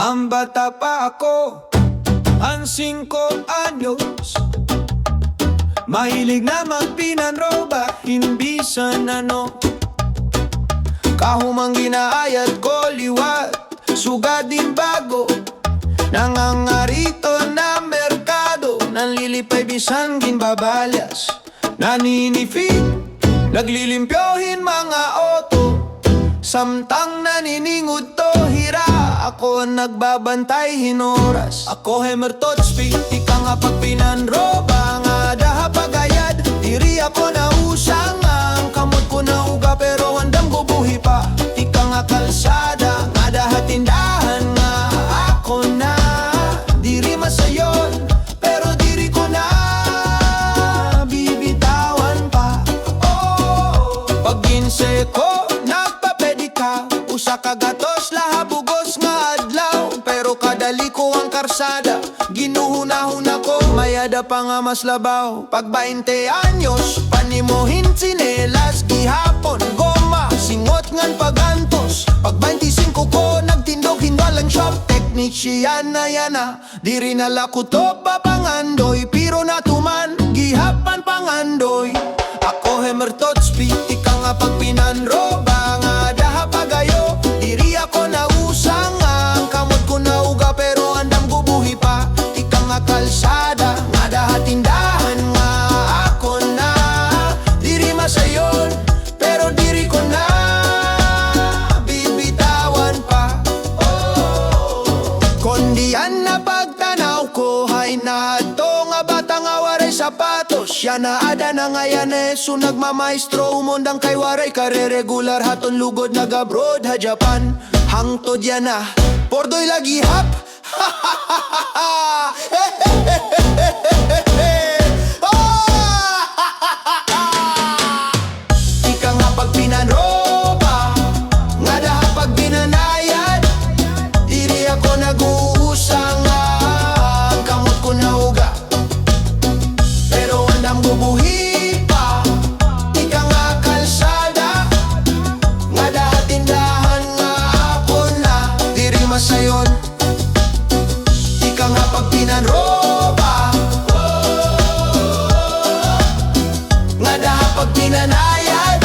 Ang bata pa ako, ang 5 anyos, mahilig na magpinanroba, hinbisan ano. Kahumang ginaayat ko liwat, sugad din bago. Nangangarito na merkado, nanlilipay bisan ginbabalyas. Naninifid, naglilimpyohin mga auto, samtang naniningod to hira. Ako nagbabantay hinoras. Ako hemer totspik, ika nga pagpinanroba, nga daha pagayad. Diri ako na usang, ang kamot ko na uga pero andam ko buhi pa. Ika nga kalsada, nga daha tindahan nga ako na. Diri masayon, pero diri ko na bibitawan pa. Oh, pag-inse ko, nagpapedika, usa ka gatos lahabugos nga adlaw. Pero kadali ko ang karsada, ginuhunahon ako, mayada pa nga mas labaw. Pag 20 anyos, panimohin sinelas, gihapon goma, singot ngan pagantos. Pag 25 ko, nagtindog hinwalang shop, teknisyan na yana. Diri na lakuto pa pangandoy, piro na tuman, gihapan pangandoy. Ako hemer totspik, ika nga pagpinanroba, nga daha pagayo. Diri ako na usang, ang kamot ko na uga pero andam ko buhi pa. Ika nga kalsada, nga daha tindahan nga ako na. Diri masayon, pero diri ko na bibitawan pa. Oh, kondiyan na pagtanaw ko, hay na to nga bata nga waray sapatos. Siya na ada na ngayon so nagmamaestro umondang kay waray kare-regular haton lugod nag-abroad ha Japan. Hangtod yan na, pordoy lagi hap. Ika nga pag pinanroba, nga daha pag binanayad. Diri ako nag-uusang, ang kamot ko na uga pero andam bubuhi pa. Ika nga kalsada, nga daha tindahan nga ako na. Diri masayon, ika nga pag pinanroba, nga daha pag pinanayad.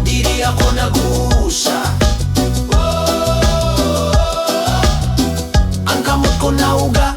Diri ako nag-uusa, ang kamot ko na uga